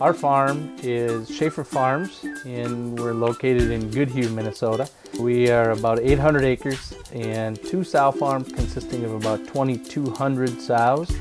Our farm is Schaefer Farms, and we're located in Goodhue, Minnesota. We are about 800 acres and 2 sow farms consisting of about 2,200 sows.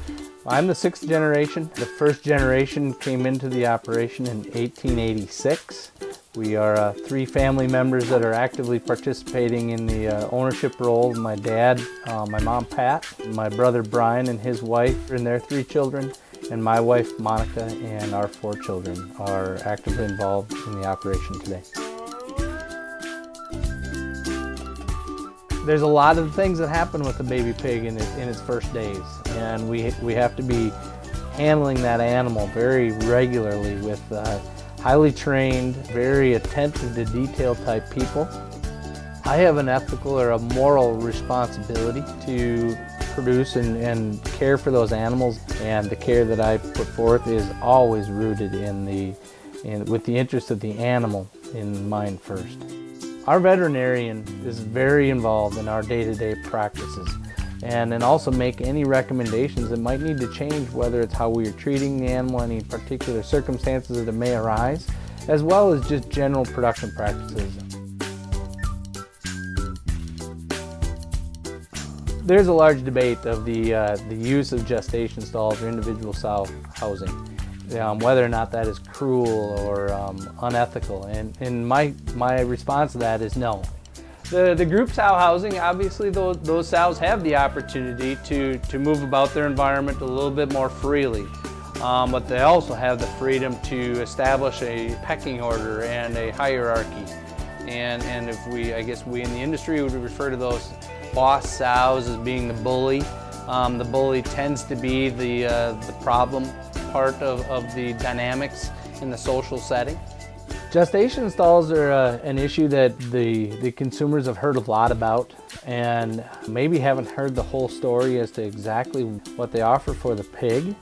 I'm the 6th generation. The first generation came into the operation in 1886. We are 3 family members that are actively participating in the ownership role. My dad, my mom Pat, my brother Brian and his wife and their 3 children, and my wife Monica and our 4 children are actively involved in the operation today. There's a lot of things that happen with a baby pig in its first days, and we have to be handling that animal very regularly with highly trained, very attentive to detail type people. I have an ethical or a moral responsibility to produce and care for those animals, and the care that I put forth is always rooted with the interest of the animal in mind first. Our veterinarian is very involved in our day-to-day practices and also make any recommendations that might need to change, whether it's how we are treating the animal, any particular circumstances that may arise, as well as just general production practices. There's a large debate of the use of gestation stalls or individual sow housing, whether or not that is cruel or unethical, and my response to that is no. The group sow housing, obviously those sows have the opportunity to move about their environment a little bit more freely, but they also have the freedom to establish a pecking order and a hierarchy, and I guess we in the industry would refer to those boss sows as being the bully. The bully tends to be the problem part of the dynamics in the social setting. Gestation stalls are an issue that the consumers have heard a lot about and maybe haven't heard the whole story as to exactly what they offer for the pig.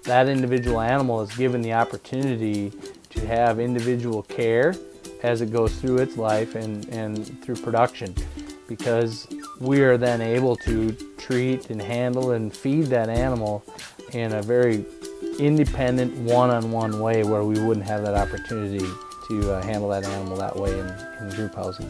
That individual animal is given the opportunity to have individual care as it goes through its life and through production, because we are then able to treat and handle and feed that animal in a very independent, one-on-one way where we wouldn't have that opportunity to handle that animal that way in group housing.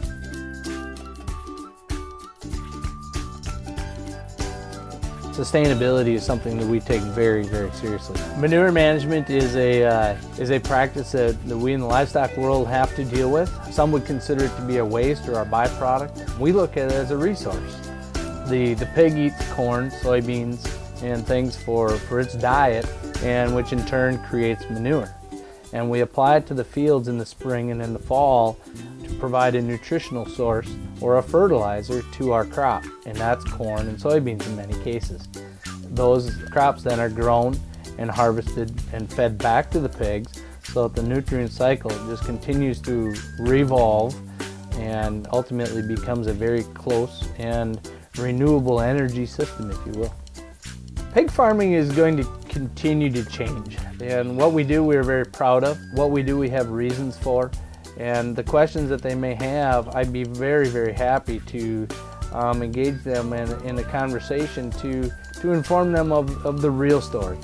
Sustainability is something that we take very, very seriously. Manure management is a practice that we in the livestock world have to deal with. Some would consider it to be a waste or a byproduct. We look at it as a resource. The pig eats corn, soybeans, and things for its diet, and which in turn creates manure. And we apply it to the fields in the spring and in the fall to provide a nutritional source or a fertilizer to our crop, and that's corn and soybeans in many cases. Those crops then are grown and harvested and fed back to the pigs so that the nutrient cycle just continues to revolve and ultimately becomes a very close and renewable energy system, if you will. Pig farming is going to continue to change, and what we do we're very proud of. What we do we have reasons for, and the questions that they may have, I'd be very, very happy to engage them in a conversation to inform them of the real story.